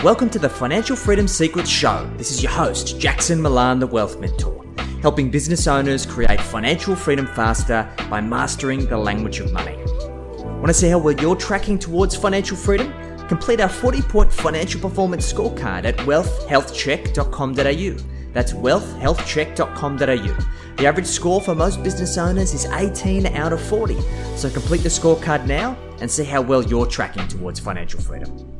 Welcome to the Financial Freedom Secrets Show. This is your host, Jackson Milan, the Wealth Mentor, helping business owners create financial freedom faster by mastering the language of money. Want to see how well you're tracking towards financial freedom? Complete our 40-point financial performance scorecard at wealthhealthcheck.com.au. That's wealthhealthcheck.com.au. The average score for most business owners is 18 out of 40. So complete the scorecard now and see how well you're tracking towards financial freedom.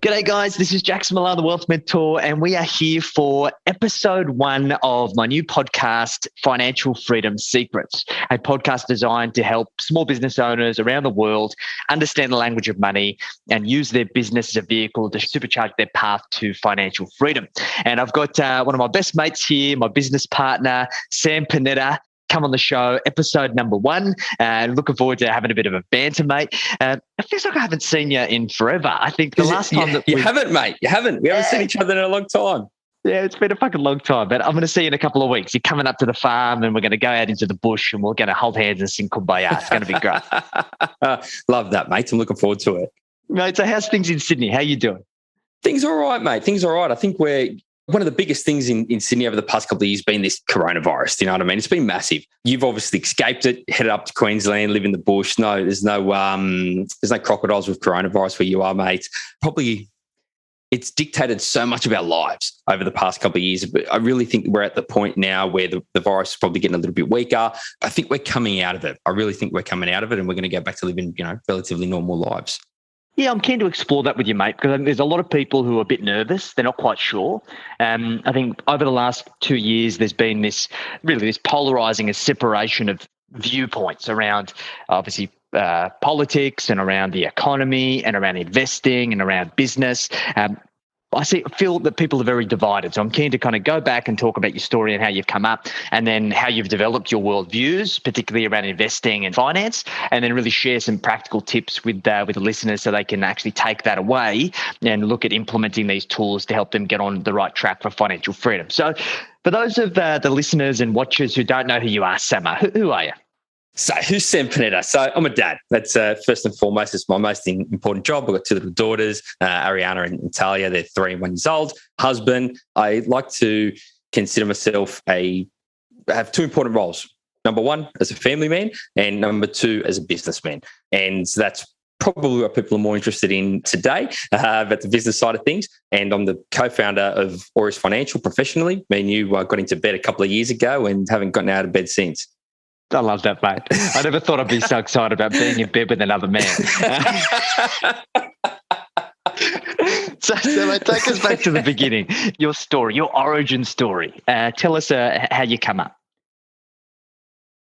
G'day guys, this is Jackson Milan, the Wealth Mentor, and we are here for episode 1 of my new podcast, Financial Freedom Secrets, a podcast designed to help small business owners around the world understand the language of money and use their business as a vehicle to supercharge their path to financial freedom. And I've got one of my best mates here, my business partner, Sam Panetta. Come on the show, episode number 1. Looking forward to having a bit of a banter, mate. It feels like I haven't seen you in forever. I think the last time that you haven't, mate. You haven't. We haven't seen each other in a long time. Yeah, it's been a fucking long time, but I'm going to see you in a couple of weeks. You're coming up to the farm and we're going to go out into the bush and we're going to hold hands and sing Kumbaya. It's going to be great. Love that, mate. I'm looking forward to it. Mate, so how's things in Sydney? How you doing? Things are all right, mate. Things are all right. I think one of the biggest things in Sydney over the past couple of years has been this coronavirus. You know what I mean? It's been massive. You've obviously escaped it, headed up to Queensland, live in the bush. No, there's no crocodiles with coronavirus where you are, mate. Probably it's dictated so much of our lives over the past couple of years. But I really think we're at the point now where the virus is probably getting a little bit weaker. I think we're coming out of it. I really think we're coming out of it and we're going to go back to living, relatively normal lives. Yeah, I'm keen to explore that with you, mate, because there's a lot of people who are a bit nervous. They're not quite sure. I think over the last 2 years, there's been this polarizing and separation of viewpoints around, obviously, politics and around the economy and around investing and around business. I feel that people are very divided. So I'm keen to kind of go back and talk about your story and how you've come up and then how you've developed your worldviews, particularly around investing and finance, and then really share some practical tips with the listeners so they can actually take that away and look at implementing these tools to help them get on the right track for financial freedom. So for those of the listeners and watchers who don't know who you are, Sama, who are you? So who's Sam Panetta? So I'm a dad. That's first and foremost. It's my most important job. I've got 2 little daughters, Ariana and Talia. They're 3 and 1 years old. Husband. I like to consider myself have 2 important roles. Number 1, as a family man, and number 2, as a businessman. And that's probably what people are more interested in today, but the business side of things. And I'm the co-founder of Auris Financial professionally. Me and you got into bed a couple of years ago and haven't gotten out of bed since. I love that, mate. I never thought I'd be so excited about being in bed with another man. So mate, take us back to the beginning, your story, your origin story. Tell us how you come up.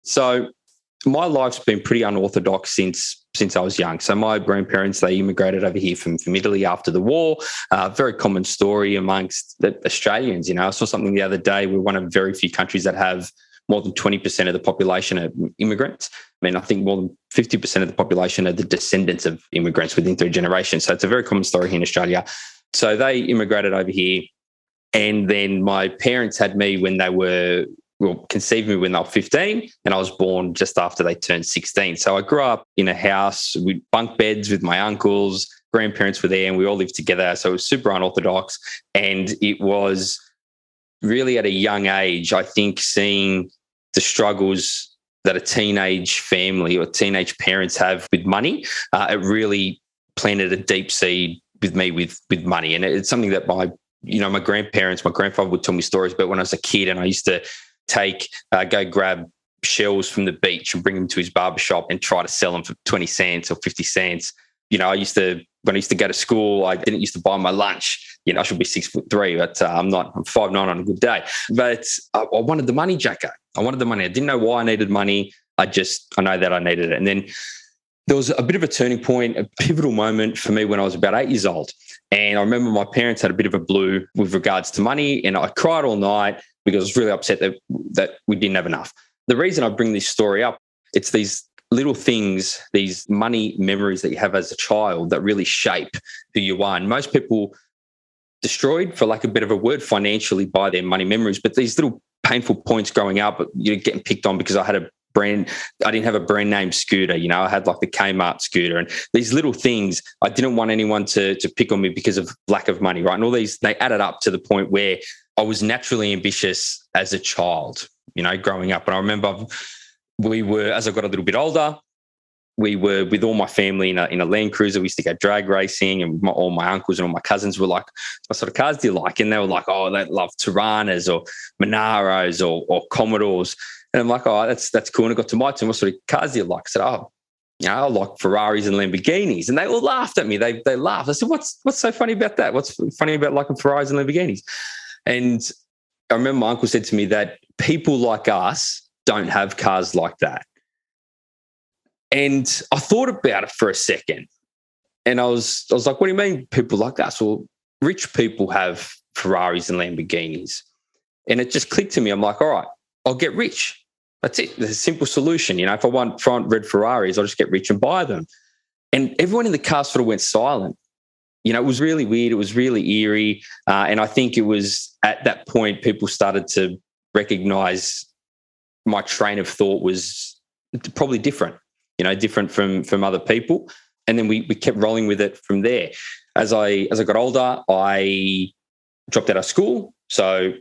So my life's been pretty unorthodox since I was young. So my grandparents, they immigrated over here from Italy after the war. Very common story amongst the Australians. I saw something the other day. We're one of very few countries that have more than 20% of the population are immigrants. I mean, I think more than 50% of the population are the descendants of immigrants within 3 generations. So it's a very common story here in Australia. So they immigrated over here. And then my parents had me conceived me when they were 15, and I was born just after they turned 16. So I grew up in a house with bunk beds with my uncles, grandparents were there, and we all lived together. So it was super unorthodox. And it was really at a young age, I think, seeing the struggles that a teenage family or teenage parents have with money, it really planted a deep seed with me with money. And it's something that my grandfather would tell me stories about when I was a kid, and I used to go grab shells from the beach and bring them to his barbershop and try to sell them for 20 cents or 50 cents. When I used to go to school, I didn't used to buy my lunch. I should be 6'3", but I'm not. I'm 5'9" on a good day. But I wanted the money, Jacko. I wanted the money. I didn't know why I needed money. I know that I needed it. And then there was a bit of a turning point, a pivotal moment for me when I was about 8 years old. And I remember my parents had a bit of a blue with regards to money, and I cried all night because I was really upset that we didn't have enough. The reason I bring this story up, it's these little things, these money memories that you have as a child that really shape who you are. And most people destroyed, for lack of a bit of a word, financially by their money memories. But these little painful points growing up, getting picked on because I had a I didn't have a brand name scooter. I had like the Kmart scooter, and these little things. I didn't want anyone to pick on me because of lack of money, right? And all these, they added up to the point where I was naturally ambitious as a child, growing up. And I remember as I got a little bit older, we were with all my family in a Land Cruiser. We used to go drag racing, and all my uncles and all my cousins were like, what sort of cars do you like? And they were like, oh, they love Tiranas or Monaros or Commodores. And I'm like, oh, that's cool. And I got to my turn, what sort of cars do you like? I said, oh, I like Ferraris and Lamborghinis. And they all laughed at me. They laughed. I said, what's so funny about that? What's funny about liking Ferraris and Lamborghinis? And I remember my uncle said to me that people like us don't have cars like that. And I thought about it for a second, and I was like, what do you mean people like us? Well, rich people have Ferraris and Lamborghinis. And it just clicked to me. I'm like, all right, I'll get rich. That's it. There's a simple solution. If I want front red Ferraris, I'll just get rich and buy them. And everyone in the car sort of went silent. It was really weird. It was really eerie. And I think it was at that point people started to recognize my train of thought was probably different. Different from other people. And then we kept rolling with it from there. As I got older, I dropped out of school. So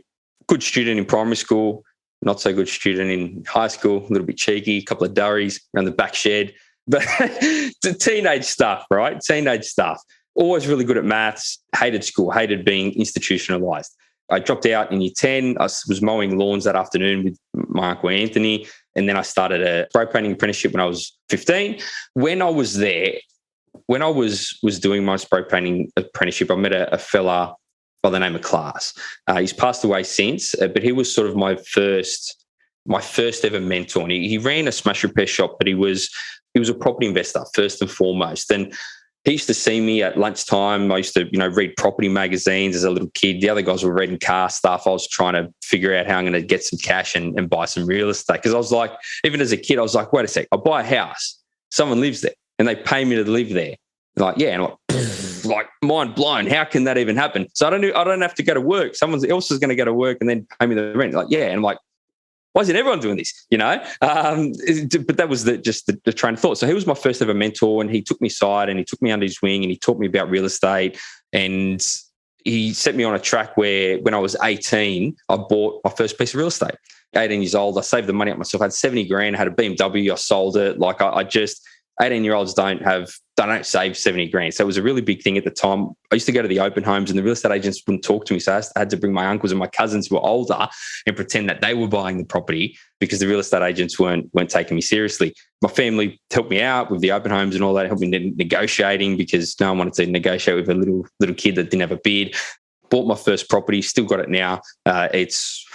good student in primary school, not so good student in high school, a little bit cheeky, a couple of durries around the back shed. But it's teenage stuff, right? Teenage stuff. Always really good at maths, hated school, hated being institutionalized. I dropped out in year 10. I was mowing lawns that afternoon with my Uncle Anthony. And then I started a spray painting apprenticeship when I was 15. When I was there, when I was doing my spray painting apprenticeship, I met a fella by the name of Class. He's passed away since, but he was sort of my first ever mentor. And he ran a smash repair shop, but he was a property investor first and foremost. And he used to see me at lunchtime. I used to, read property magazines as a little kid. The other guys were reading car stuff. I was trying to figure out how I'm going to get some cash and buy some real estate. Because I was like, even as a kid, I was like, wait a sec, I'll buy a house. Someone lives there and they pay me to live there. They're like, yeah. And I'm like mind blown. How can that even happen? So I don't have to go to work. Someone else is going to go to work and then pay me the rent. Like, yeah. And I'm like, why isn't everyone doing this? But that was just the train of thought. So he was my first ever mentor, and he took me aside and he took me under his wing and he taught me about real estate. And he set me on a track where when I was 18, I bought my first piece of real estate. 18 years old, I saved the money up myself. I had 70 grand, I had a BMW, I sold it. Like 18-year-olds don't save 70 grand. So it was a really big thing at the time. I used to go to the open homes and the real estate agents wouldn't talk to me. So I had to bring my uncles and my cousins who were older and pretend that they were buying the property because the real estate agents weren't taking me seriously. My family helped me out with the open homes and all that, helped me negotiating because no one wanted to negotiate with a little kid that didn't have a bid. Bought my first property, still got it now. It's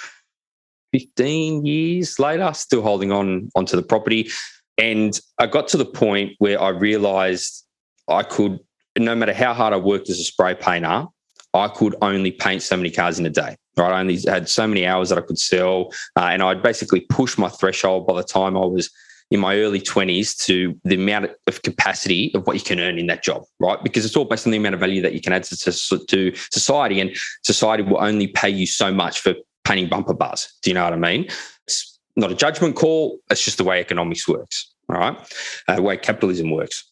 15 years later, still holding onto the property. And I got to the point where I realized I could, no matter how hard I worked as a spray painter, I could only paint so many cars in a day, right? I only had so many hours that I could sell. And I'd basically push my threshold by the time I was in my early 20s to the amount of capacity of what you can earn in that job, right? Because it's all based on the amount of value that you can add to society, and society will only pay you so much for painting bumper bars. Do you know what I mean? It's not a judgment call. It's just the way economics works, all right? The way capitalism works.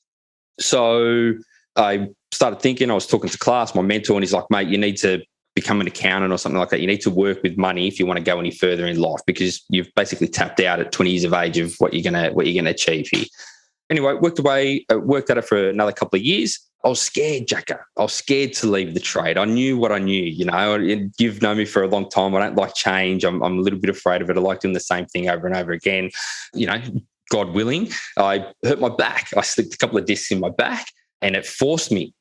So I started thinking, I was talking to Class, my mentor, and he's like, mate, you need to become an accountant or something like that. You need to work with money if you want to go any further in life, because you've basically tapped out at 20 years of age of what you're gonna achieve here. Anyway, worked at it for another couple of years. I was scared, Jacker. I was scared to leave the trade. I knew what I knew, you know. You've known me for a long time. I don't like change. I'm a little bit afraid of it. I like doing the same thing over and over again. You know, God willing, I hurt my back. I slipped a couple of discs in my back, and it forced me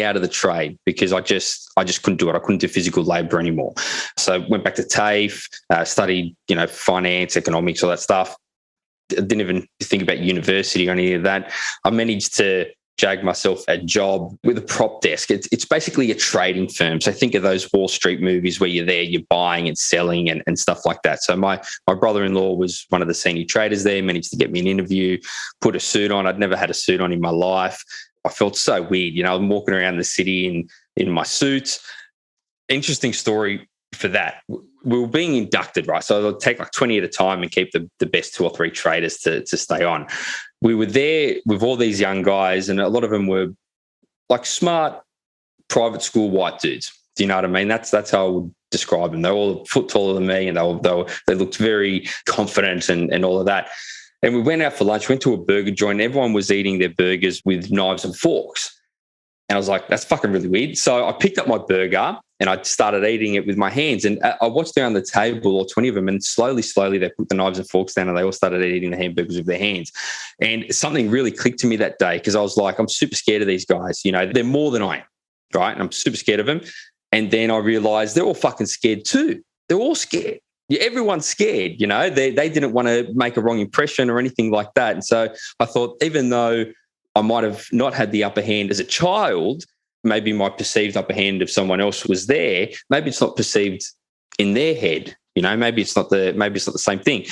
out of the trade because I just couldn't do it. I couldn't do physical labor anymore. So I went back to TAFE, studied, finance, economics, all that stuff. I didn't even think about university or any of that. I managed to jag myself a job with a prop desk. It's basically a trading firm. So think of those Wall Street movies where you're there, you're buying and selling and stuff like that. So my brother-in-law was one of the senior traders there, managed to get me an interview, put a suit on. I'd never had a suit on in my life. I felt so weird. I'm walking around the city in my suits. Interesting story for that. we were being inducted, right? So they'll take like 20 at a time and keep the best 2 or 3 traders to stay on. We were there with all these young guys, and a lot of them were like smart private school white dudes. Do you know what I mean? That's how I would describe them. They're all a foot taller than me, and they looked very confident and all of that. And we went out for lunch, went to a burger joint. Everyone was eating their burgers with knives and forks. And I was like, that's fucking really weird. So I picked up my burger and I started eating it with my hands. And I watched around the table, all 20 of them, and slowly they put the knives and forks down and they all started eating the hamburgers with their hands. And something really clicked to me that day, because I was like, I'm super scared of these guys. You know, they're more than I am, right? And I'm super scared of them. And then I realized they're all fucking scared too. They're all scared. Yeah, everyone's scared, you know. They didn't want to make a wrong impression or anything like that. And so I thought, even though I might have not had the upper hand as a child, maybe my perceived upper hand if someone else was there, maybe it's not perceived in their head, you know, maybe it's not the same thing.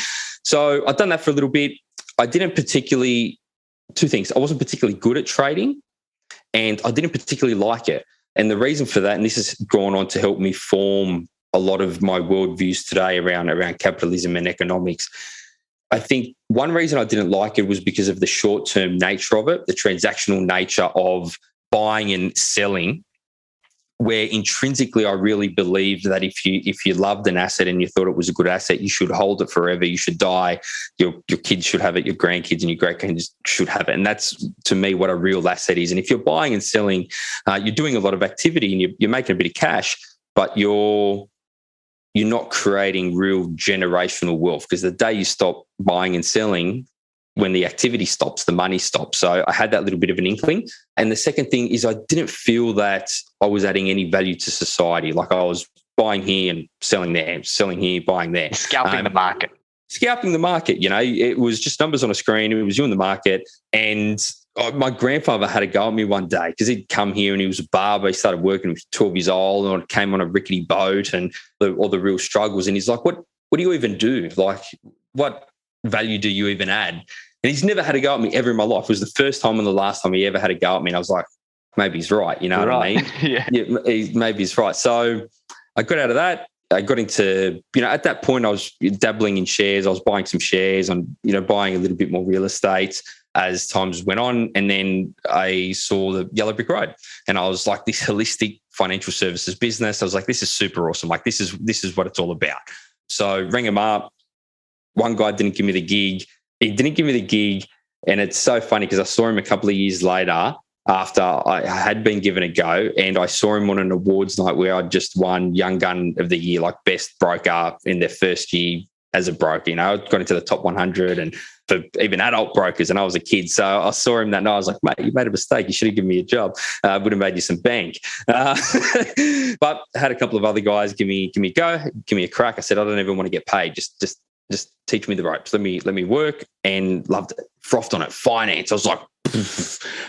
So I've done that for a little bit. I didn't particularly, 2 things. I wasn't particularly good at trading, and I didn't particularly like it. And the reason for that, and this has gone on to help me form a lot of my worldviews today around capitalism and economics. I think one reason I didn't like it was because of the short-term nature of it, the transactional nature of buying and selling, where intrinsically I really believed that if you loved an asset and you thought it was a good asset, you should hold it forever. You should die. Your kids should have it. Your grandkids and your great-grandkids should have it. And that's, to me, what a real asset is. And if you're buying and selling, you're doing a lot of activity and you're making a bit of cash, but you're not creating real generational wealth, because the day you stop buying and selling, when the activity stops, the money stops. So I had that little bit of an inkling. And the second thing is I didn't feel that I was adding any value to society. Like I was buying here and selling there, selling here, buying there. Scalping the market. Scalping the market, you know. It was just numbers on a screen. It was you in the market. And my grandfather had a go at me one day, because he'd come here and he was a barber. He started working, he was 12 years old, and came on a rickety boat and all the real struggles. And he's like, what do you even do? Like, what value do you even add? And he's never had a go at me ever in my life. It was the first time and the last time he ever had a go at me. And I was like, maybe he's right. You know what I mean? Yeah, maybe he's right. So I got out of that. I got into, at that point I was dabbling in shares. I was buying some shares and, buying a little bit more real estate as times went on. And then I saw the Yellow Brick Road, and I was like, this holistic financial services business. I was like, this is super awesome. Like, this is what it's all about. So rang him up. One guy didn't give me the gig. He didn't give me the gig. And it's so funny because I saw him a couple of years later after I had been given a go, and I saw him on an awards night where I'd just won Young Gun of the Year, like best broker in their first year as a broker. I got into the top 100 and for even adult brokers, and I was a kid. So I saw him that night. I was like, mate, you made a mistake. You should have given me a job. Would have made you some bank. But I had a couple of other guys give me a go, give me a crack. I said, I don't even want to get paid. Just teach me the ropes. Let me work, and loved it. Frothed on it. Finance. I was like,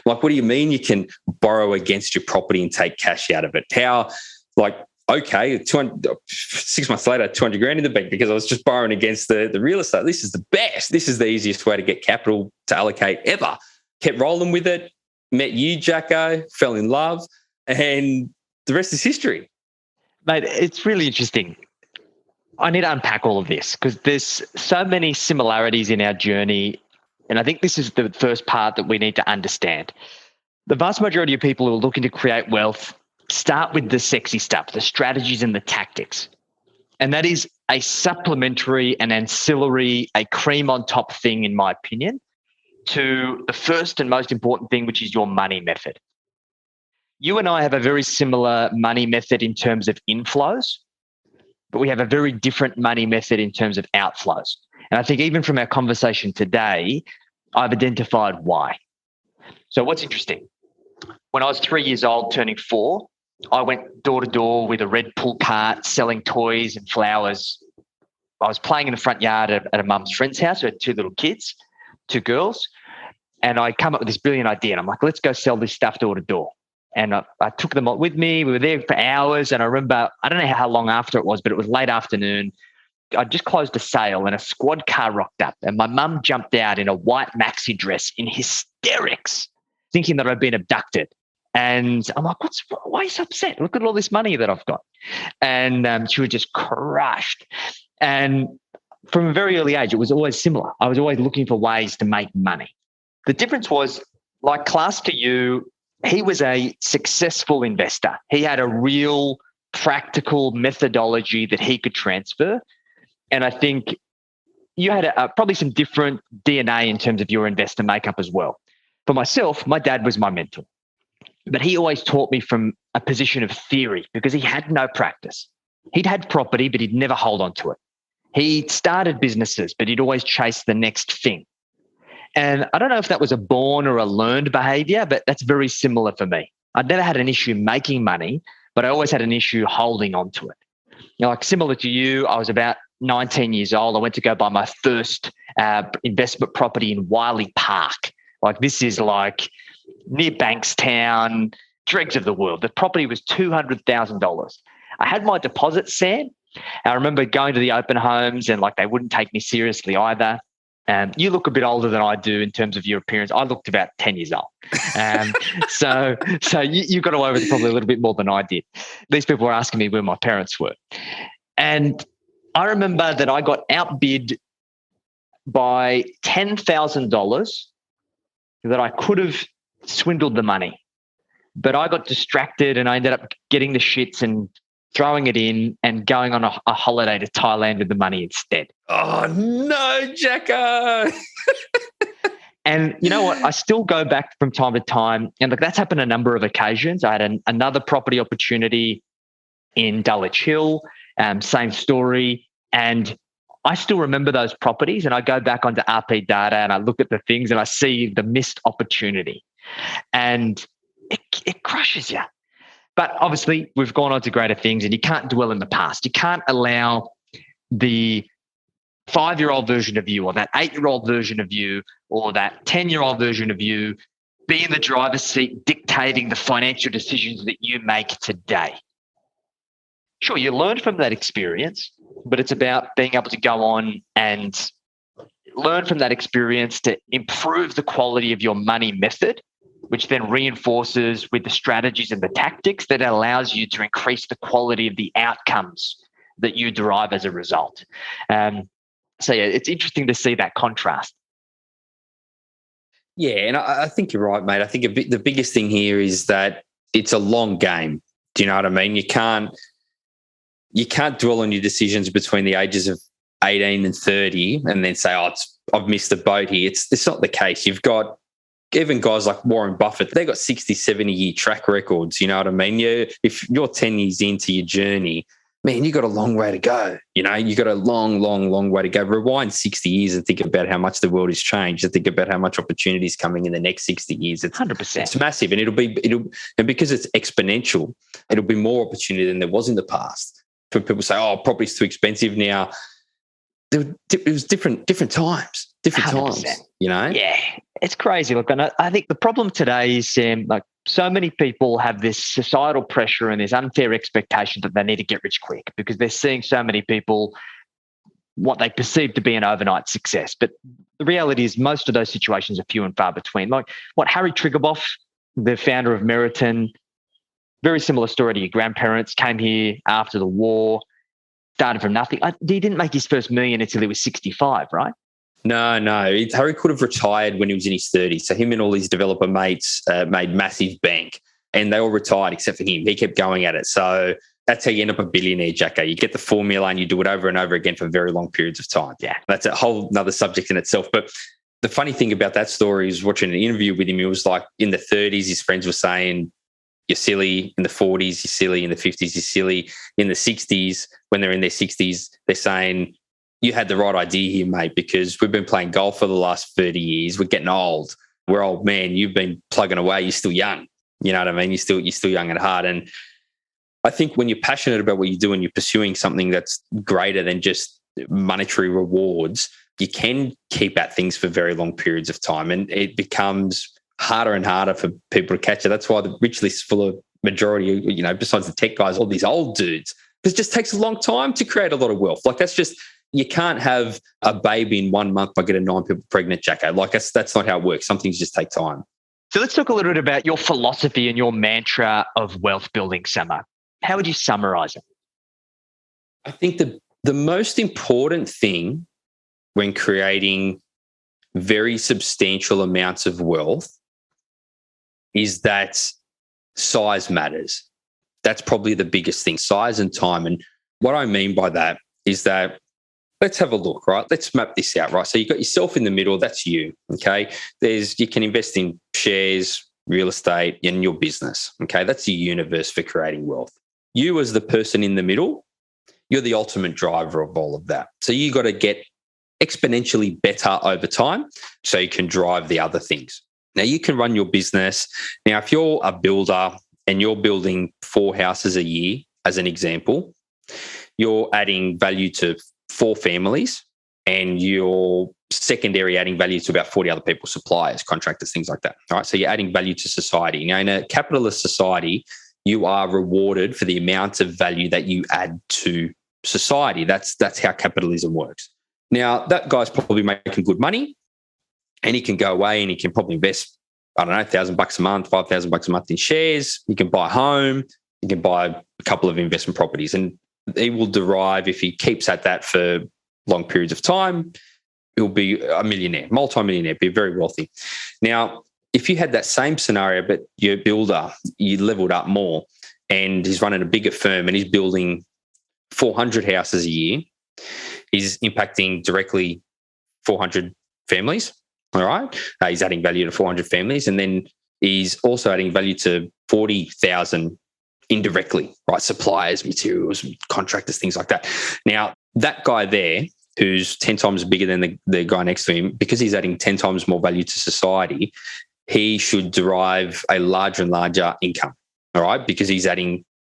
like, what do you mean you can borrow against your property and take cash out of it? How, like, okay, 6 months later, 200 grand in the bank because I was just borrowing against the real estate. This is the best. This is the easiest way to get capital to allocate ever. Kept rolling with it. Met you, Jacko, fell in love, and the rest is history. Mate, it's really interesting. I need to unpack all of this because there's so many similarities in our journey. And I think this is the first part that we need to understand. The vast majority of people who are looking to create wealth start with the sexy stuff, the strategies and the tactics. And that is a supplementary, an ancillary, a cream on top thing, in my opinion, to the first and most important thing, which is your money method. You and I have a very similar money method in terms of inflows, but we have a very different money method in terms of outflows. And I think even from our conversation today, I've identified why. So what's interesting, when I was 3 years old, turning 4, I went door to door with a red pull cart selling toys and flowers. I was playing in the front yard at a mum's friend's house who had 2 little kids, 2 girls. And I come up with this brilliant idea. And I'm like, let's go sell this stuff door to door. And I took them with me. We were there for hours. And I remember, I don't know how long after it was, but it was late afternoon. I just closed a sale and a squad car rocked up, and my mum jumped out in a white maxi dress in hysterics, thinking that I'd been abducted. And I'm like, why are you so upset? Look at all this money that I've got. And she was just crushed. And from a very early age, it was always similar. I was always looking for ways to make money. The difference was, like class to you, he was a successful investor. He had a real practical methodology that he could transfer. And I think you had probably some different DNA in terms of your investor makeup as well. For myself, my dad was my mentor, but he always taught me from a position of theory because he had no practice. He'd had property, but he'd never hold on to it. He started businesses, but he'd always chase the next thing. And I don't know if that was a born or a learned behavior, but that's very similar for me. I'd never had an issue making money, but I always had an issue holding on to it. Like similar to you, I was about 19 years old. I went to go buy my first investment property in Wiley Park. Like this is like near Bankstown, dregs of the world. The property was $200,000. I had my deposit, Sam. I remember going to the open homes and like they wouldn't take me seriously either. You look a bit older than I do in terms of your appearance. I looked about 10 years old. So you got away with it probably a little bit more than I did. These people were asking me where my parents were. And I remember that I got outbid by $10,000 that I could have swindled the money. But I got distracted and I ended up getting the shits and throwing it in and going on a holiday to Thailand with the money instead. Oh, no, Jacko. And you know what? I still go back from time to time. And like that's happened a number of occasions. I had another property opportunity in Dulwich Hill, same story. And I still remember those properties and I go back onto RP data and I look at the things and I see the missed opportunity. And it crushes you. But obviously, we've gone on to greater things and you can't dwell in the past. You can't allow the 5-year-old version of you or that 8-year-old version of you or that 10-year-old version of you be in the driver's seat dictating the financial decisions that you make today. Sure, you learn from that experience, but it's about being able to go on and learn from that experience to improve the quality of your money method, which then reinforces with the strategies and the tactics that allows you to increase the quality of the outcomes that you derive as a result. So yeah, it's interesting to see that contrast. Yeah, and I think you're right, mate. I think the biggest thing here is that it's a long game. Do you know what I mean? You can't dwell on your decisions between the ages of 18 and 30 and then say, I've missed the boat here. It's not the case. You've got even guys like Warren Buffett, they got 60, 70-year track records. You know what I mean? If you're 10 years into your journey, man, you got a long way to go. You know, you got a long, long, long way to go. Rewind 60 years and think about how much the world has changed and think about how much opportunity is coming in the next 60 years. It's 100%. It's massive. And and because it's exponential, it'll be more opportunity than there was in the past. For people say, property's too expensive now. It was different times, 100%. You know? Yeah, it's crazy. Look, and I think the problem today is, Sam, like so many people have this societal pressure and this unfair expectation that they need to get rich quick because they're seeing so many people what they perceive to be an overnight success. But the reality is most of those situations are few and far between. Like what Harry Triguboff, the founder of Meriton, very similar story to your grandparents, came here after the war, started from nothing. He didn't make his first million until he was 65, right? No. Harry could have retired when he was in his 30s. So him and all his developer mates made massive bank and they all retired except for him. He kept going at it. So that's how you end up a billionaire, Jacko. You get the formula and you do it over and over again for very long periods of time. Yeah. That's a whole nother subject in itself. But the funny thing about that story is watching an interview with him, it was like in the 30s, his friends were saying, you're silly. In the 40s, you're silly. In the 50s, you're silly. In the 60s, when they're in their 60s, they're saying, you had the right idea here, mate, because we've been playing golf for the last 30 years. We're getting old. We're old, man. You've been plugging away. You're still young. You know what I mean? You're still young at heart. And I think when you're passionate about what you do and you're pursuing something that's greater than just monetary rewards, you can keep at things for very long periods of time. And it becomes harder and harder for people to catch it. That's why the rich list is full of majority, you know, besides the tech guys, all these old dudes. Because it just takes a long time to create a lot of wealth. Like you can't have a baby in 1 month by getting 9 people pregnant, Jacko. Like that's not how it works. Some things just take time. So let's talk a little bit about your philosophy and your mantra of wealth building, Samo. How would you summarize it? I think the most important thing when creating very substantial amounts of wealth is that size matters. That's probably the biggest thing, size and time. And what I mean by that is that let's have a look, right? Let's map this out, right? So you've got yourself in the middle, that's you, okay? You can invest in shares, real estate, and your business, okay? That's your universe for creating wealth. You as the person in the middle, you're the ultimate driver of all of that. So you got to get exponentially better over time so you can drive the other things. Now, you can run your business. Now, if you're a builder and you're building 4 houses a year, as an example, you're adding value to 4 families and you're secondary adding value to about 40 other people, suppliers, contractors, things like that. All right. So you're adding value to society. Now, in a capitalist society, you are rewarded for the amount of value that you add to society. That's how capitalism works. Now, that guy's probably making good money and he can go away and he can probably invest, I don't know, $1,000 a month, $5,000 a month in shares. You can buy a home, you can buy a couple of investment properties, and he will derive, if he keeps at that for long periods of time, he'll be a millionaire, multi-millionaire, be very wealthy. Now, if you had that same scenario, but your builder, you leveled up more and he's running a bigger firm and he's building 400 houses a year, he's impacting directly 400 families, all right? He's adding value to 400 families, and then he's also adding value to 40,000 indirectly, right? Suppliers, materials, contractors, things like that. Now, that guy there who's 10 times bigger than the guy next to him, because he's adding 10 times more value to society, he should derive a larger and larger income, all right? Because he's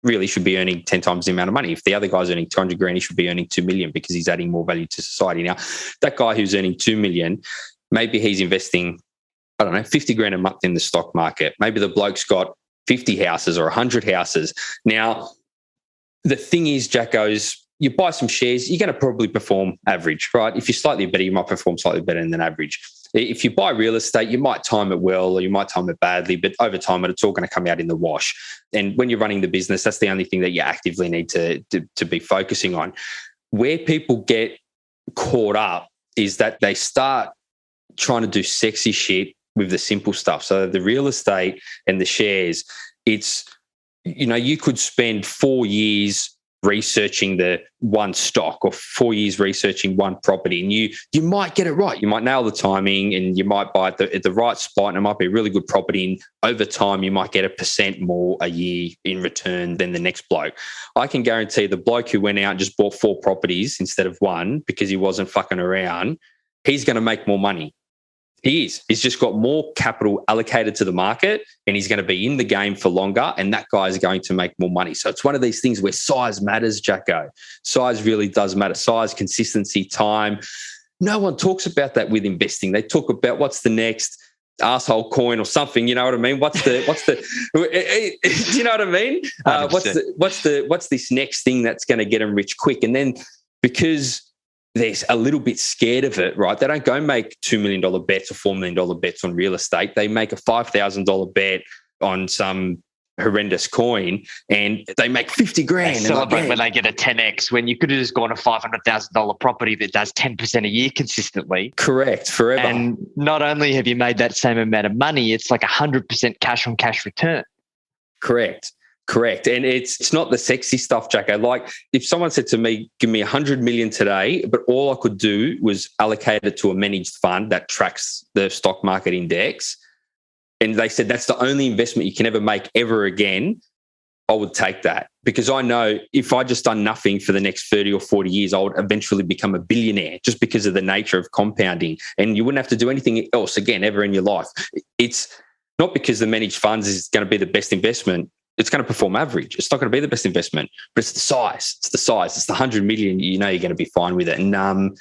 really should be earning 10 times the amount of money. If the other guy's earning 200 grand, he should be earning 2 million because he's adding more value to society. Now, that guy who's earning 2 million, maybe he's investing, I don't know, 50 grand a month in the stock market. Maybe the bloke's got 50 houses or 100 houses. Now, the thing is, Jacko's, you buy some shares, you're going to probably perform average, right? If you're slightly better, you might perform slightly better than average. If you buy real estate, you might time it well or you might time it badly, but over time, it's all going to come out in the wash. And when you're running the business, that's the only thing that you actively need to be focusing on. Where people get caught up is that they start trying to do sexy shit with the simple stuff. So the real estate and the shares, it's, you could spend 4 years researching the one stock or 4 years researching one property, and you might get it right. You might nail the timing and you might buy it at the right spot, and it might be a really good property, and over time you might get 1% more a year in return than the next bloke. I can guarantee the bloke who went out and just bought 4 properties instead of one because he wasn't fucking around, he's going to make more money. He is. He's just got more capital allocated to the market and he's going to be in the game for longer, and that guy is going to make more money. So it's one of these things where size matters, Jacko. Size really does matter. Size, consistency, time. No one talks about that with investing. They talk about what's the next asshole coin or something. You know what I mean? What's the do you know what I mean? What's this next thing that's going to get them rich quick? And then because they're a little bit scared of it, right? They don't go make $2 million bets or $4 million bets on real estate. They make a $5,000 bet on some horrendous coin and they make 50 grand. They celebrate when they get a 10x, when you could have just gone a $500,000 property that does 10% a year consistently. Correct, forever. And not only have you made that same amount of money, it's like 100% cash on cash return. Correct. And it's not the sexy stuff, Jacko. Like if someone said to me, give me 100 million today, but all I could do was allocate it to a managed fund that tracks the stock market index, and they said that's the only investment you can ever make ever again, I would take that, because I know if I just done nothing for the next 30 or 40 years, I would eventually become a billionaire just because of the nature of compounding, and you wouldn't have to do anything else again ever in your life. It's not because the managed funds is going to be the best investment. It's going to perform average. It's not going to be the best investment, but it's the size. It's the 100 million. You're going to be fine with it. And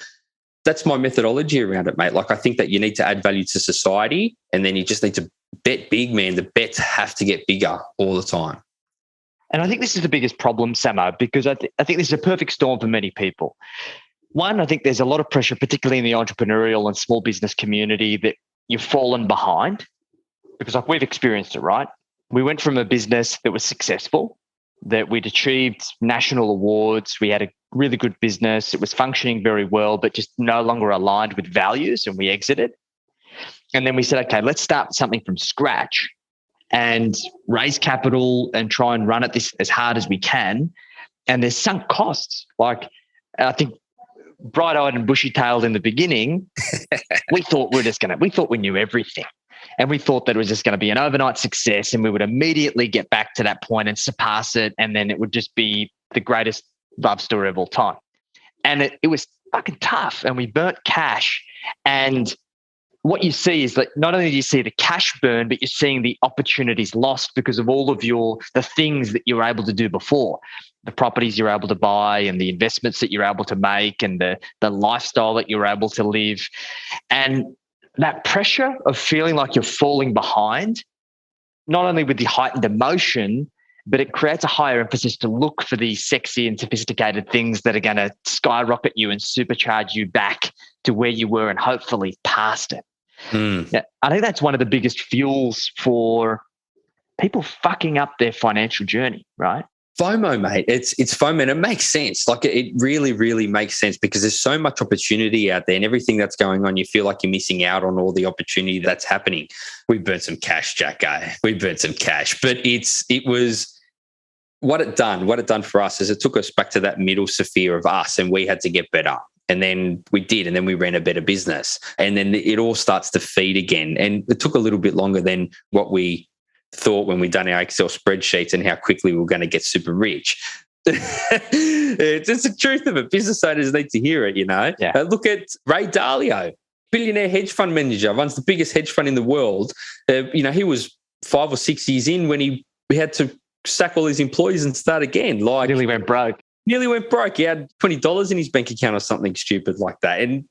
that's my methodology around it, mate. Like I think that you need to add value to society, and then you just need to bet big, man. The bets have to get bigger all the time. And I think this is the biggest problem, Samo, because I think this is a perfect storm for many people. One, I think there's a lot of pressure, particularly in the entrepreneurial and small business community, that you've fallen behind. because like we've experienced it, right? We went from a business that was successful, that we'd achieved national awards. We had a really good business. It was functioning very well, but just no longer aligned with values, and we exited. And then we said, okay, let's start something from scratch and raise capital and try and run at this as hard as we can. And there's sunk costs. Like, I think bright-eyed and bushy-tailed in the beginning, we thought we knew everything. And we thought that it was just going to be an overnight success and we would immediately get back to that point and surpass it. And then it would just be the greatest love story of all time. And it was fucking tough, and we burnt cash. And what you see is that not only do you see the cash burn, but you're seeing the opportunities lost because of all of the things that you were able to do before, the properties you're able to buy and the investments that you're able to make and the lifestyle that you're able to live. And that pressure of feeling like you're falling behind, not only with the heightened emotion, but it creates a higher emphasis to look for these sexy and sophisticated things that are going to skyrocket you and supercharge you back to where you were and hopefully past it. Yeah, I think that's one of the biggest fuels for people fucking up their financial journey, right? FOMO, mate. It's FOMO, and it makes sense. Like, it really, really makes sense because there's so much opportunity out there, and everything that's going on, you feel like you're missing out on all the opportunity that's happening. We burnt some cash, Jacko. We burnt some cash, but it was what it done for us is it took us back to that middle sphere of us, and we had to get better. And then we did, and then we ran a better business. And then it all starts to feed again. And it took a little bit longer than what we thought when we done our Excel spreadsheets and how quickly we were going to get super rich. It's the truth of it. Business owners need to hear it, you know. Yeah. Look at Ray Dalio, billionaire hedge fund manager, runs the biggest hedge fund in the world. He was 5 or 6 years in when he had to sack all his employees and start again. Like, nearly went broke. He had $20 in his bank account or something stupid like that, and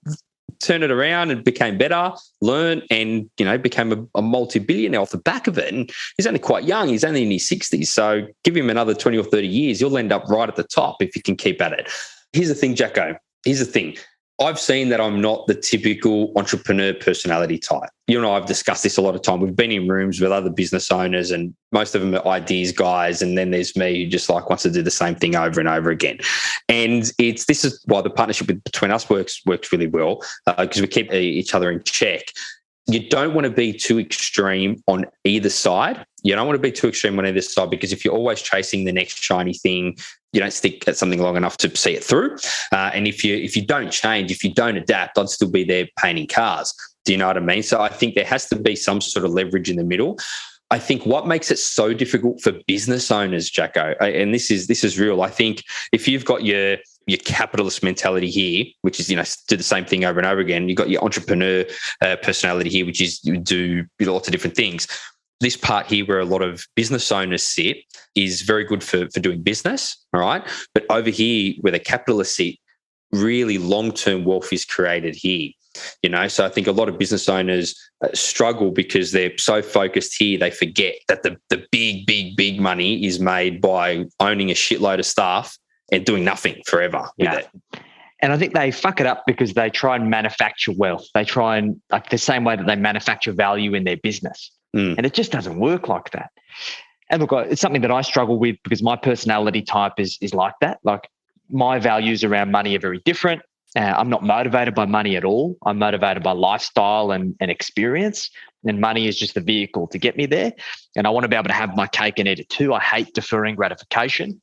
turned it around and became better, learned, and became a multi-billionaire off the back of it. And he's only quite young. He's only in his 60s. So give him another 20 or 30 years, you'll end up right at the top if you can keep at it. Here's the thing, Jacko. Here's the thing. I've seen that I'm not the typical entrepreneur personality type. You and I have discussed this a lot of time. We've been in rooms with other business owners, and most of them are ideas guys. And then there's me who just wants to do the same thing over and over again. And this is why the partnership between us works really well, because we keep each other in check. You don't want to be too extreme on either side. You don't want to be too extreme on either side, because if you're always chasing the next shiny thing, you don't stick at something long enough to see it through. And if you don't change, if you don't adapt, I'd still be there painting cars. Do you know what I mean? So I think there has to be some sort of leverage in the middle. I think what makes it so difficult for business owners, Jacko, and this is real. I think if you've got your capitalist mentality here, which is, do the same thing over and over again, you've got your entrepreneur personality here, which is you do lots of different things. This part here where a lot of business owners sit is very good for doing business, all right? But over here where the capitalists sit, really long-term wealth is created here. So I think a lot of business owners struggle because they're so focused here, they forget that the big money is made by owning a shitload of staff and doing nothing forever with it. And I think they fuck it up because they try and manufacture wealth. They try and, like, the same way that they manufacture value in their business. And it just doesn't work like that. And look, it's something that I struggle with because my personality type is like that. Like, my values around money are very different. I'm not motivated by money at all. I'm motivated by lifestyle and experience. And money is just the vehicle to get me there. And I want to be able to have my cake and eat it too. I hate deferring gratification.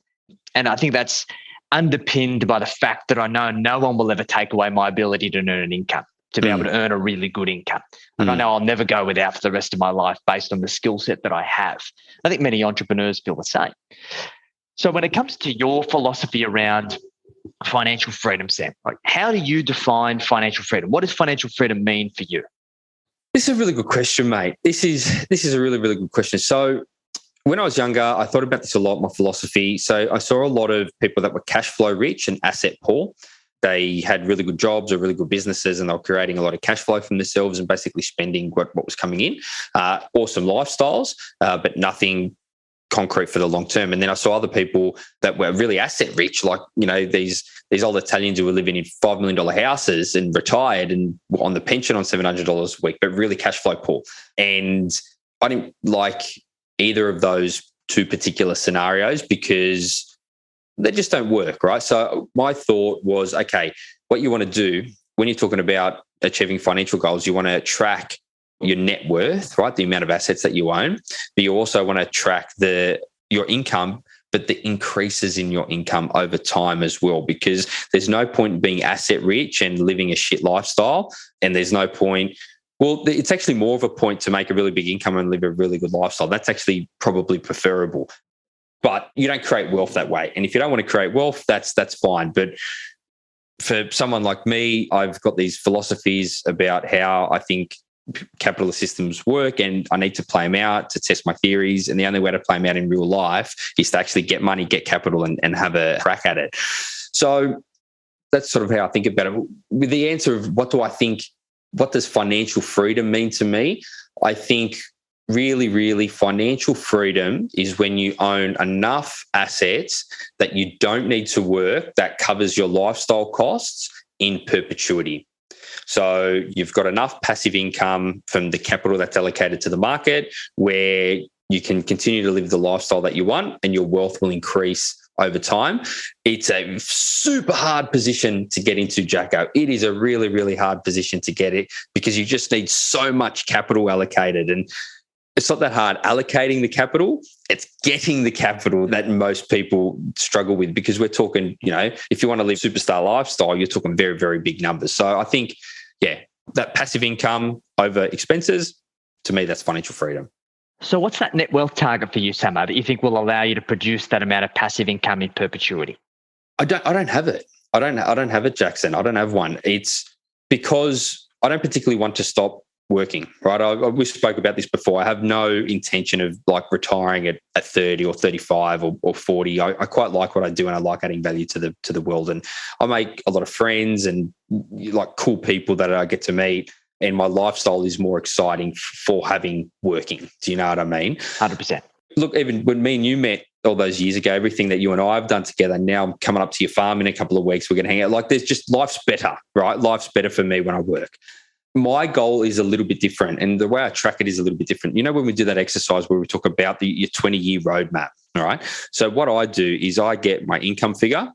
And I think that's underpinned by the fact that I know no one will ever take away my ability to earn an income, to be able to earn a really good income. And I know I'll never go without for the rest of my life based on the skill set that I have. I think many entrepreneurs feel the same. So when it comes to your philosophy around financial freedom, Sam, like, how do you define financial freedom? What does financial freedom mean for you? This is a really good question, mate. This is a really, really good question. So when I was younger, I thought about this a lot, my philosophy. So I saw a lot of people that were cash flow rich and asset poor. They had really good jobs or really good businesses, and they were creating a lot of cash flow from themselves and basically spending what was coming in. Awesome lifestyles, but nothing concrete for the long term. And then I saw other people that were really asset rich, like, these old Italians who were living in $5 million houses and retired and on the pension on $700 a week, but really cash flow poor. And I didn't like either of those two particular scenarios because they just don't work, right? So my thought was, okay, what you want to do when you're talking about achieving financial goals, you want to track your net worth, right? The amount of assets that you own, but you also want to track your income, but the increases in your income over time as well, because there's no point in being asset rich and living a shit lifestyle. And there's no point, well, it's actually more of a point to make a really big income and live a really good lifestyle. That's actually probably preferable. But you don't create wealth that way. And if you don't want to create wealth, that's fine. But for someone like me, I've got these philosophies about how I think capitalist systems work, and I need to play them out to test my theories. And the only way to play them out in real life is to actually get money, get capital, and have a crack at it. So that's sort of how I think about it. With the answer of what do I think, what does financial freedom mean to me? I think really financial freedom is when you own enough assets that you don't need to work, that covers your lifestyle costs in perpetuity. So you've got enough passive income from the capital that's allocated to the market where you can continue to live the lifestyle that you want and your wealth will increase over time. It's a super hard position to get into, Jacko. It is a really hard position to get it because you just need so much capital allocated. And it's not that hard allocating the capital. It's getting the capital that most people struggle with, because we're talking, if you want to live superstar lifestyle, you're talking very big numbers. So I think, that passive income over expenses, to me, that's financial freedom. So what's that net wealth target for you, Samo, that you think will allow you to produce that amount of passive income in perpetuity? I don't have it. I don't have it, Jackson. I don't have one. It's because I don't particularly want to stop working, right? We spoke about this before. I have no intention of retiring at 30 or 35 or 40. I quite like what I do and I like adding value to the world. And I make a lot of friends and cool people that I get to meet. And my lifestyle is more exciting for having working. Do you know what I mean? 100%. Look, even when me and you met all those years ago, everything that you and I have done together, now I'm coming up to your farm in a couple of weeks, we're going to hang out. There's just, life's better, right? Life's better for me when I work. My goal is a little bit different, and the way I track it is a little bit different. When we do that exercise where we talk about your 20-year roadmap, all right? So what I do is I get my income figure,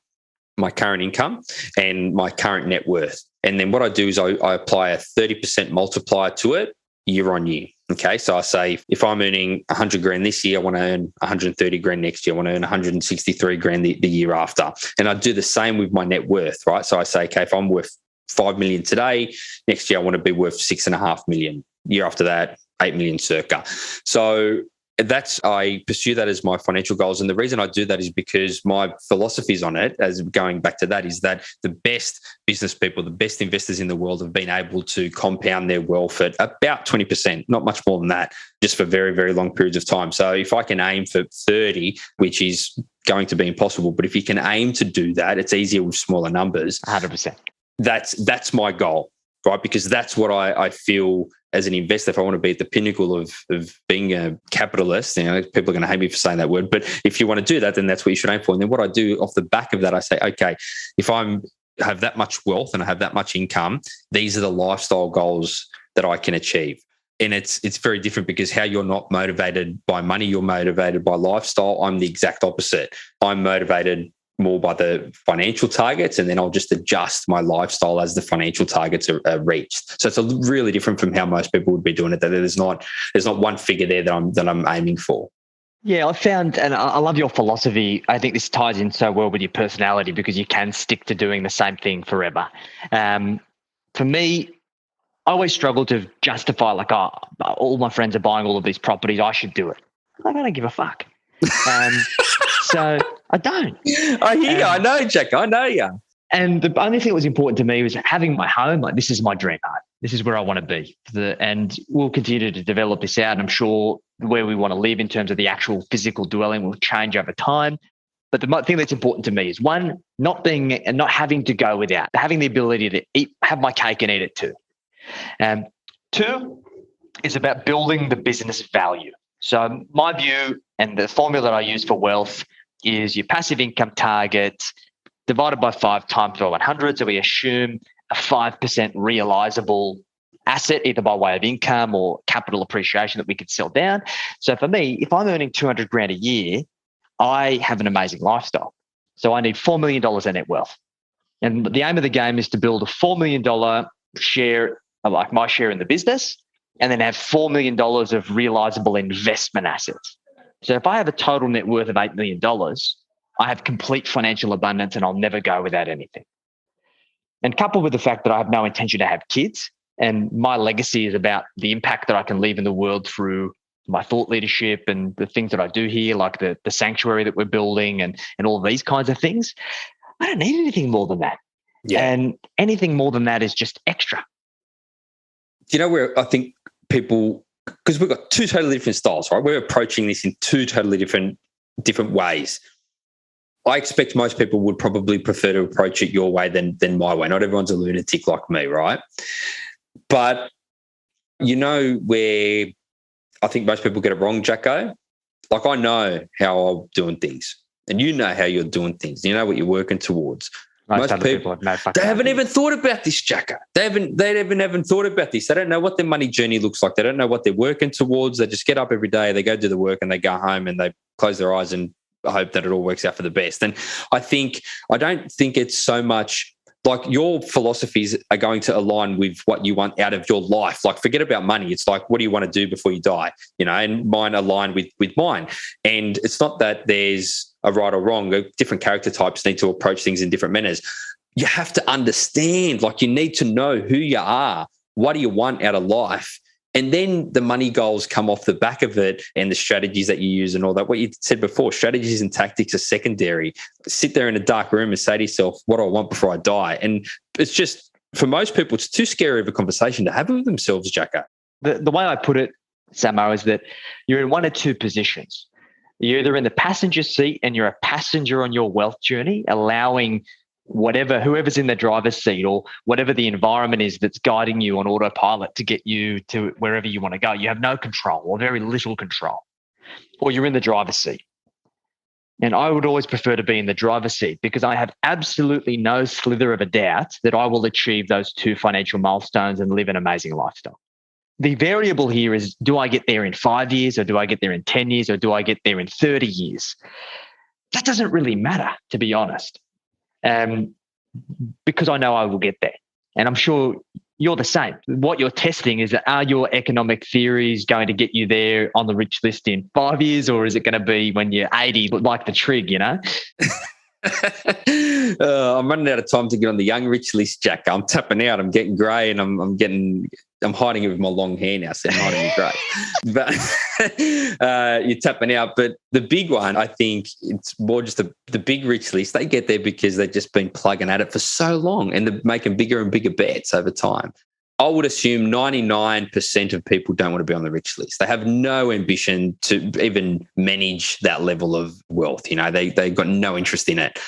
my current income, and my current net worth. And then what I do is I apply a 30% multiplier to it year on year. Okay, so I say if I'm earning 100 grand this year, I want to earn 130 grand next year. I want to earn 163 grand the year after. And I do the same with my net worth, right? So I say, okay, if I'm worth 5 million today, next year I want to be worth 6.5 million. Year after that, 8 million circa. So I pursue that as my financial goals. And the reason I do that is because my philosophies on it, as going back to that, is that the best business people, the best investors in the world have been able to compound their wealth at about 20%, not much more than that, just for very long periods of time. So if I can aim for 30, which is going to be impossible, but if you can aim to do that, it's easier with smaller numbers. 100%. That's my goal, right? Because that's what I feel as an investor, if I want to be at the pinnacle of being a capitalist. People are going to hate me for saying that word, but if you want to do that, then that's what you should aim for. And then what I do off the back of that, I say, okay, if I have that much wealth and I have that much income, these are the lifestyle goals that I can achieve. And it's very different because how you're not motivated by money, you're motivated by lifestyle. I'm the exact opposite. I'm motivated more by the financial targets, and then I'll just adjust my lifestyle as the financial targets are reached. So it's really different from how most people would be doing it. That there's not one figure there that I'm aiming for. Yeah, I found, and I love your philosophy. I think this ties in so well with your personality because you can stick to doing the same thing forever. For me, I always struggle to justify all my friends are buying all of these properties. I should do it. I don't give a fuck. So I don't. I hear you. I know, Jack. I know you. And the only thing that was important to me was having my home. This is my dream home. This is where I want to be. And we'll continue to develop this out. And I'm sure where we want to live in terms of the actual physical dwelling will change over time. But the thing that's important to me is, one, not having to go without, having the ability to have my cake and eat it too. Two is about building the business value. So my view and the formula that I use for wealth is your passive income target divided by 5 times by 100. So we assume a 5% realizable asset, either by way of income or capital appreciation that we could sell down. So for me, if I'm earning 200 grand a year, I have an amazing lifestyle. So I need $4 million in net wealth. And the aim of the game is to build a $4 million share, like my share in the business, and then have $4 million of realizable investment assets. So if I have a total net worth of $8 million, I have complete financial abundance and I'll never go without anything. And coupled with the fact that I have no intention to have kids, and my legacy is about the impact that I can leave in the world through my thought leadership and the things that I do here, like the sanctuary that we're building and all of these kinds of things, I don't need anything more than that. Yeah. And anything more than that is just extra. Do you know where I think people, because we've got two totally different styles, right? We're approaching this in two totally different ways. I expect most people would probably prefer to approach it your way than my way. Not everyone's a lunatic like me, right? But you know where I think most people get it wrong, Jacko? Like, I know how I'm doing things, and you know how you're doing things. You know what you're working towards. Most people have no fucking idea. Haven't even thought about this, Jacko. They haven't thought about this. They don't know what their money journey looks like. They don't know what they're working towards. They just get up every day, they go do the work, and they go home and they close their eyes and hope that it all works out for the best. And I don't think it's so much like your philosophies are going to align with what you want out of your life. Like, forget about money. It's like, what do you want to do before you die? You know, and mine align with mine. And it's not that there's a right or wrong. Different character types need to approach things in different manners. You have to understand, like, you need to know who you are. What do you want out of life? And then the money goals come off the back of it, and the strategies that you use and all that. What you said before, strategies and tactics are secondary. Sit there in a dark room and say to yourself, what do I want before I die? And it's just, for most people, it's too scary of a conversation to have with themselves, Jacko. The way I put it, Samo, is that you're in one of two positions. You're either in the passenger seat and you're a passenger on your wealth journey, allowing whoever's in the driver's seat or whatever the environment is that's guiding you on autopilot to get you to wherever you want to go. You have no control or very little control. Or you're in the driver's seat. And I would always prefer to be in the driver's seat because I have absolutely no slither of a doubt that I will achieve those two financial milestones and live an amazing lifestyle. The variable here is, do I get there in 5 years, or do I get there in 10 years, or do I get there in 30 years? That doesn't really matter, to be honest. Because I know I will get there. And I'm sure you're the same. What you're testing is, are your economic theories going to get you there on the rich list in 5 years, or is it going to be when you're 80, like the trig, you know? I'm running out of time to get on the young rich list, Jack. I'm tapping out. I'm getting grey, and I'm hiding it with my long hair now, so I'm hiding it grey. But you're tapping out. But the big one, I think it's more just the big rich list. They get there because they've just been plugging at it for so long, and they're making bigger and bigger bets over time. I would assume 99% of people don't want to be on the rich list. They have no ambition to even manage that level of wealth. You know, they've got no interest in it.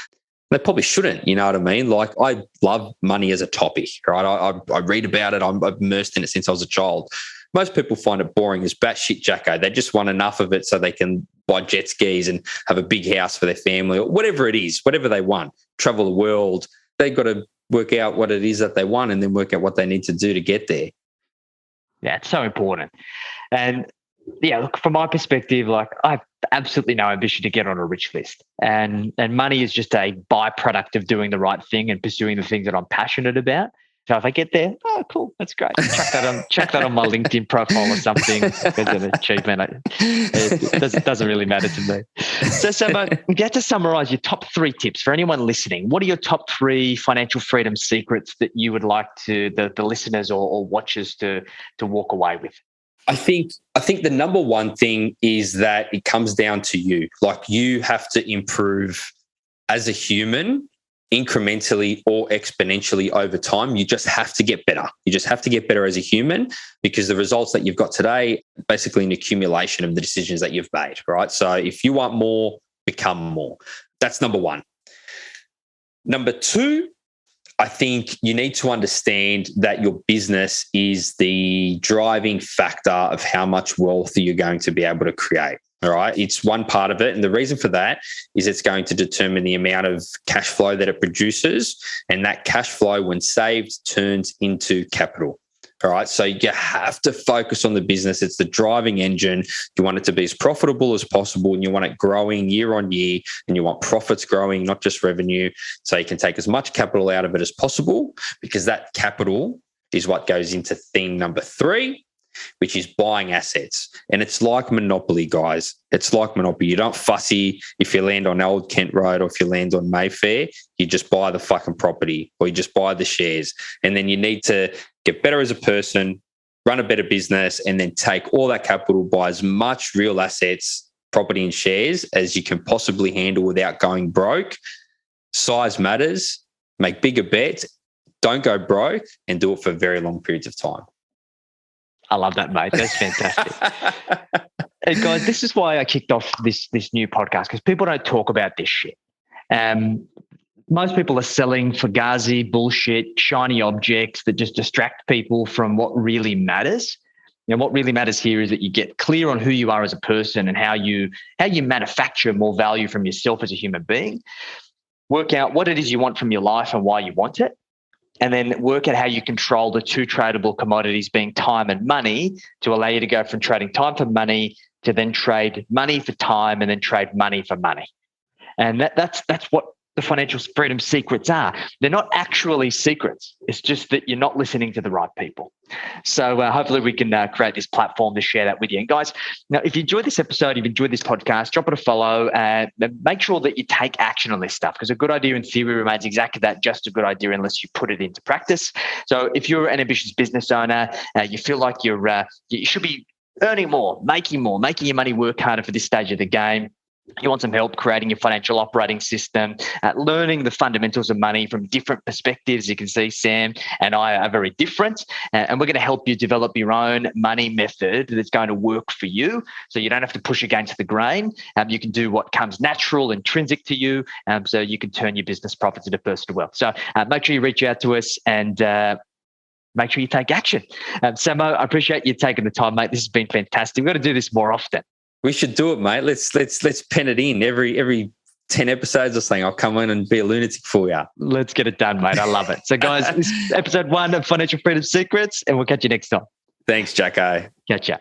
They probably shouldn't, you know what I mean? Like, I love money as a topic, right? I read about it. I'm immersed in it since I was a child. Most people find it boring as batshit, Jacko. They just want enough of it so they can buy jet skis and have a big house for their family, or whatever it is, whatever they want, travel the world. They've got to work out what it is that they want and then work out what they need to do to get there. Yeah, it's so important. And yeah, look, from my perspective, like, I have absolutely no ambition to get on a rich list. And money is just a byproduct of doing the right thing and pursuing the things that I'm passionate about. So if I get there, oh, cool, that's great. Chuck that on my LinkedIn profile or something as an achievement. It doesn't really matter to me. So we get to summarize your top 3 tips for anyone listening. What are your top 3 financial freedom secrets that you would like to the listeners or watchers to walk away with? I think the number one thing is that it comes down to you. Like, you have to improve as a human incrementally or exponentially over time. You just have to get better. You just have to get better as a human, because the results that you've got today are basically an accumulation of the decisions that you've made, right? So if you want more, become more. That's number one. Number 2, I think you need to understand that your business is the driving factor of how much wealth you're going to be able to create. All right. It's one part of it. And the reason for that is it's going to determine the amount of cash flow that it produces. And that cash flow, when saved, turns into capital. All right. So you have to focus on the business. It's the driving engine. You want it to be as profitable as possible, and you want it growing year on year, and you want profits growing, not just revenue. So you can take as much capital out of it as possible, because that capital is what goes into theme number 3, which is buying assets. And it's like Monopoly, guys. It's like Monopoly. You're not fussy if you land on Old Kent Road or if you land on Mayfair. You just buy the fucking property, or you just buy the shares. And then you need to get better as a person, run a better business, and then take all that capital, buy as much real assets, property and shares as you can possibly handle without going broke. Size matters. Make bigger bets. Don't go broke, and do it for very long periods of time. I love that, mate. That's fantastic. And guys, this is why I kicked off this new podcast, because people don't talk about this shit. Most people are selling fugazi bullshit, shiny objects that just distract people from what really matters. And what really matters here is that you get clear on who you are as a person and how you manufacture more value from yourself as a human being. Work out what it is you want from your life and why you want it. And then work out how you control the 2 tradable commodities, being time and money, to allow you to go from trading time for money to then trade money for time and then trade money for money. And that's what the financial freedom secrets are. They're not actually secrets. It's just that you're not listening to the right people. So hopefully we can create this platform to share that with you. And guys, now if you enjoyed this episode, you've enjoyed this podcast, drop it a follow and make sure that you take action on this stuff, because a good idea in theory remains exactly that, just a good idea unless you put it into practice. So if you're an ambitious business owner, you feel like you should be earning more, making your money work harder for this stage of the game. You want some help creating your financial operating system, learning the fundamentals of money from different perspectives. You can see Sam and I are very different, and we're going to help you develop your own money method that's going to work for you, so you don't have to push against the grain. You can do what comes natural, intrinsic to you, so you can turn your business profits into personal wealth. So make sure you reach out to us and make sure you take action. Samo, I appreciate you taking the time, mate. This has been fantastic. We've got to do this more often. We should do it, mate. Let's pen it in. Every 10 episodes or something, I'll come in and be a lunatic for you. Let's get it done, mate. I love it. So, guys, this is episode 1 of Financial Freedom Secrets, and we'll catch you next time. Thanks, Jacko. Catch ya.